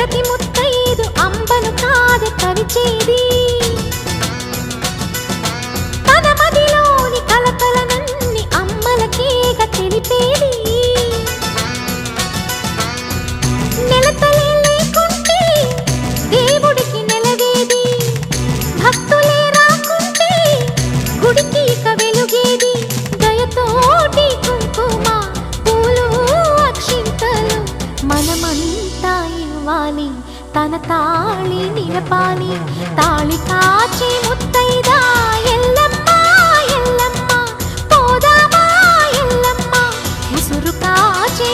ప్రతి ముత్తైదు అంబను కాదు కవిచేది తన మదిలోని కలకలనన్ని అమ్మలకేగ తెలిపేది నెలతలే లేకుంటే దేవుడికి నెలవేది భక్తులే రాకుంటే గుడికి ఇక వెలుగేది దయతోటి కుంకుమ పూలు అక్షింతలు మనమంతా ఇవ్వాలి తన తాళి నిలపాలి తాళి కాచే ముత్తైదా ఎల్లమ్మ ఎల్లమ్మ పోదామా ఎల్లమ్మ ముసురు కాచే